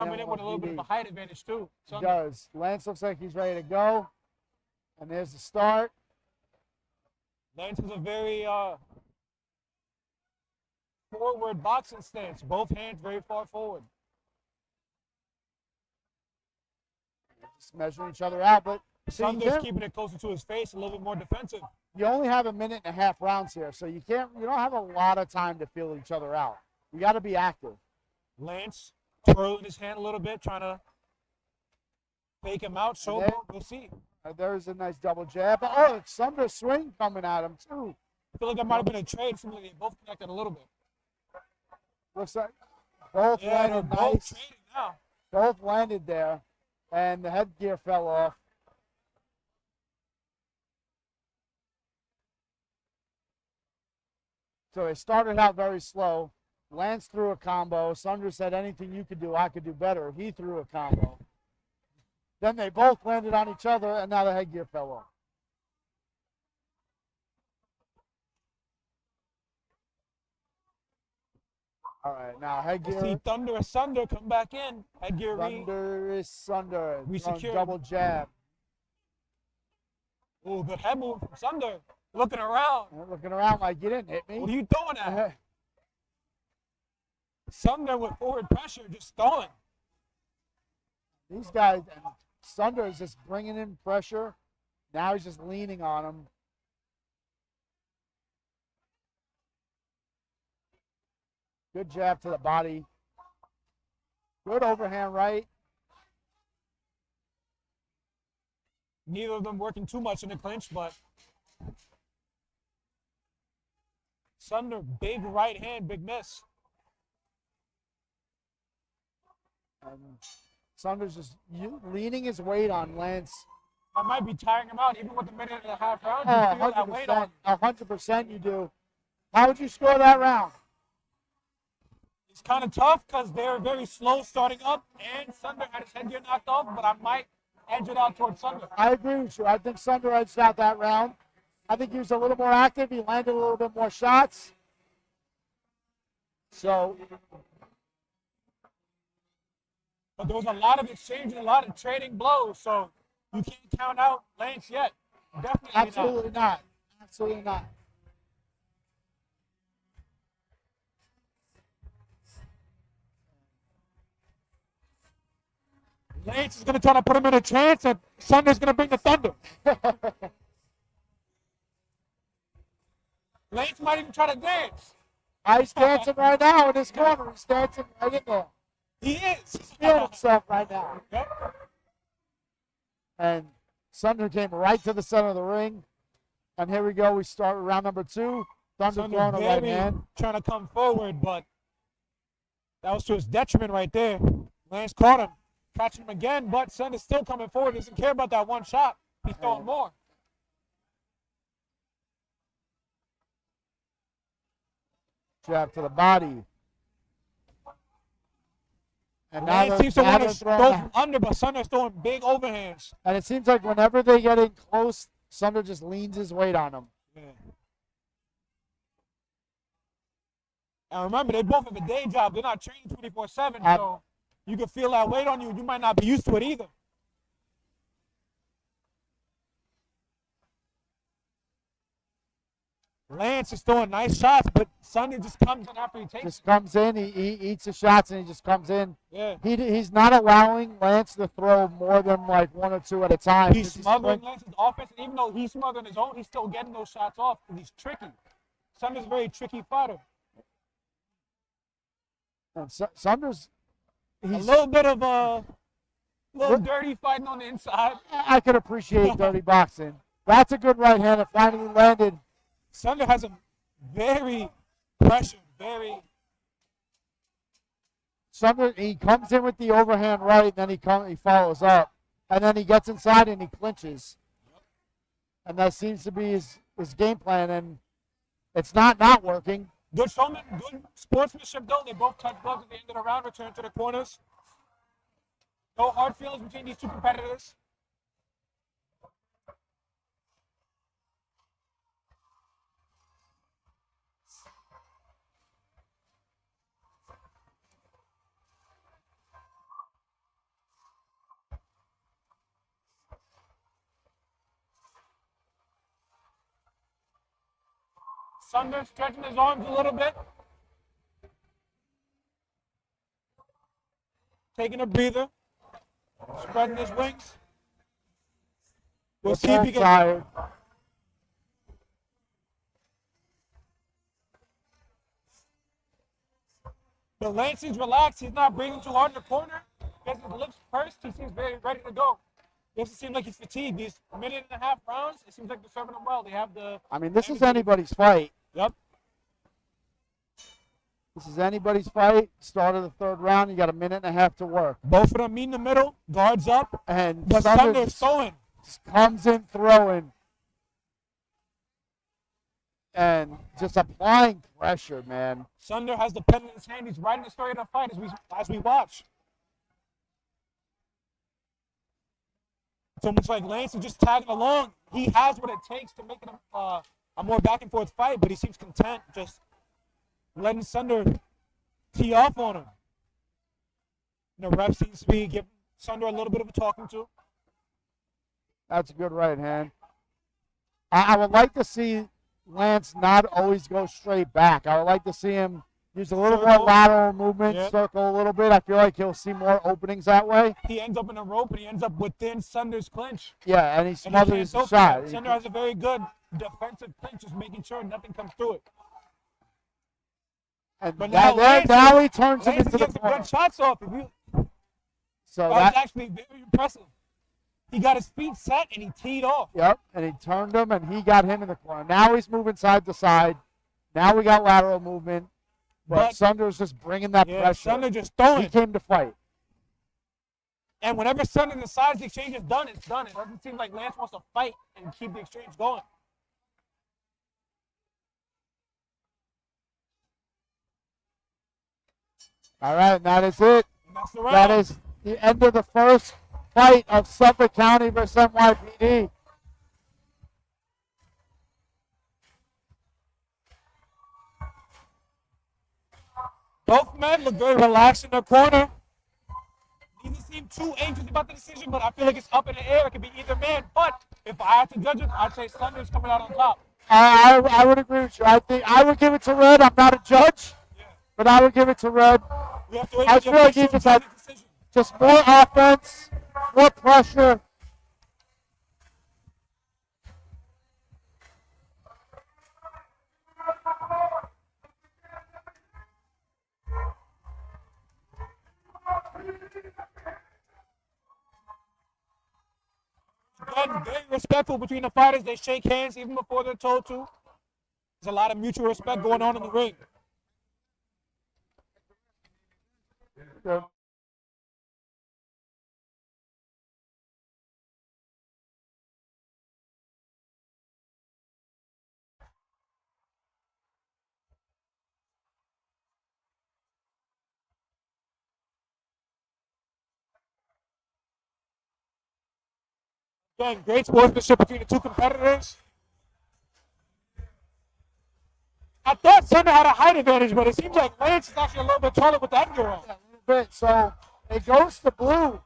Coming in with a little bit of a height advantage too. He does. Lance looks like he's ready to go. And there's the start. Lance is a very forward boxing stance. Both hands very far forward. Just measuring each other out, but Sunder's keeping it closer to his face, a little bit more defensive. You only have a minute and a half rounds here, so you don't have a lot of time to feel each other out. You got to be active. Lance twirling his hand a little bit, trying to fake him out. So we'll see. There's a nice double jab. Oh, it's Sunder swing coming at him too. I feel like that might have been a trade. Seems like they both connected a little bit. Looks like both landed both nice. trading now. Both landed there, and the headgear fell off. So it started out very slow. Lance threw a combo. Sunder said, anything you could do, I could do better. He threw a combo. Then they both landed on each other, and now the headgear fell off. All right, now headgear. See Thunder and Sunder come back in. Headgear Thunder is Sunder. We secure. Double jab. Oh, good head move from Sunder. Looking around. Looking around like you didn't hit me. What are you throwing at? Sunder with forward pressure, just throwing. These guys, and Sunder is just bringing in pressure. Now he's just leaning on him. Good jab to the body. Good overhand right. Neither of them working too much in the clinch, but Sunder, big right hand, big miss. And Sunder's just leaning his weight on Lance. That might be tiring him out, even with the minute and a half round. Oh, You feel that weight on. 100% you do. How would you score that round? It's kind of tough because they're very slow starting up, and Sunder had his headgear knocked off, but I might edge it out towards Sunder. I agree with you. I think Sunder edged out that round. I think he was a little more active. He landed a little bit more shots. So. But there was a lot of exchange and a lot of trading blows, so you can't count out Lance yet. Definitely Absolutely not. Absolutely not. Lance is going to try to put him in a trance, and Sunder's going to bring the thunder. Lance might even try to dance. He's dancing right now in this corner. He's dancing right in there. He is. He's feeling himself right now. Yep. And Sunder came right to the center of the ring. And here we go. We start round number 2. Thunder throwing a right hand. Trying to come forward, but that was to his detriment right there. Lance caught him. Catching him again, but Sunder's still coming forward. He doesn't care about that one shot. He's throwing more. Jab to the body. And Lance seems to want to throw from under, but Sunder's throwing big overhands. And it seems like whenever they get in close, Sunder just leans his weight on him. Yeah. And remember, they both have a day job. They're not training 24/7, so you can feel that weight on you. You might not be used to it either. Lance is throwing nice shots, but Sunder just comes in after he takes. Just comes in, he eats the shots, and he just comes in. Yeah. He's not allowing Lance to throw more than like 1 or 2 at a time. He's smothering Lance's offense, and even though he's smothering his own, he's still getting those shots off because he's tricky. Sunder's a very tricky fighter. And Sunder's a little bit of a little dirty fighting on the inside. I could appreciate dirty boxing. That's a good right hand. It finally landed. Sunder has a very pressured, Sunder, he comes in with the overhand right, and then he follows up. And then he gets inside and he clinches. And that seems to be his game plan, and it's not working. Good showman, good sportsmanship though. They both touch gloves at the end of the round, return to the corners. No hard feelings between these two competitors. Sunder stretching his arms a little bit. Taking a breather. Spreading his wings. We'll see if he can. Tired. But Lance seems relaxed. He's not breathing too hard in the corner. He has his lips pursed. He seems very ready to go. It doesn't seem like he's fatigued. These minute and a half rounds, it seems like they're serving him well. They have the. I mean, this is anybody's fight. Yep. This is anybody's fight. Start of the third round. You got a minute and a half to work. Both of them meet in the middle. Guards up. And But Sunder Sunder's throwing. just comes in throwing. And just applying pressure, man. Sunder has the pen in his hand. He's writing the story of the fight as we watch. It's almost like Lance is just tagging along. He has what it takes to make it a more back and forth fight, but he seems content just letting Sunder tee off on him. The ref seems to be giving Sunder a little bit of a talking to. That's a good right hand. I would like to see Lance not always go straight back. I would like to see him use a little more lateral movement, circle a little bit. I feel like he'll see more openings that way. He ends up in a rope and he ends up within Sunder's clinch. Yeah, and he smothers his shot. Sunder has a very good defensive clinch, just making sure nothing comes through it. And but now he turns it into the gets corner. good shots off. So that's actually very impressive. He got his feet set and he teed off. Yep, and he turned him and he got him in the corner. Now he's moving side to side. Now we got lateral movement. But Sunder's just bringing that pressure. Sunder just throwing. He came to fight. And whenever Sunder decides the exchange is done, it's done. It doesn't seem like Lance wants to fight and keep the exchange going. All right, and that is it. That's the round. That is the end of the first fight of Suffolk County versus NYPD. Both men look very relaxed in their corner. Neither seem too anxious about the decision, but I feel like it's up in the air. It could be either man. But if I had to judge it, I'd say Sunder's coming out on top. I would agree with you. I think I would give it to Red. I'm not a judge, but I would give it to Red. We have to wait I feel like he just had just more offense, more pressure. Again, very respectful between the fighters. They shake hands even before they're told to. There's a lot of mutual respect going on in the ring. Yeah. Again, great sportsmanship between the two competitors. I thought Sunder had a height advantage, but it seems like Lance is actually a little bit taller with that girl. Yeah, a little bit. So it goes to blue.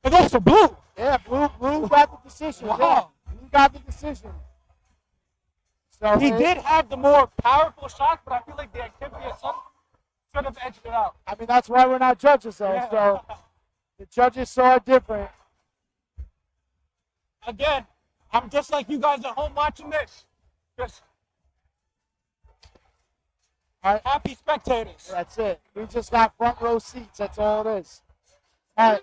It goes to blue. Yeah, blue got the decision. Wow. Yeah, blue got the decision. So He did have the more powerful shots, but I feel like the activity of Sunder should have edged it out. I mean, that's why we're not judges, though. Yeah. So the judges saw it different. Again, I'm just like you guys at home watching this. Just happy spectators. That's it. We just got front row seats. That's all it is. All right.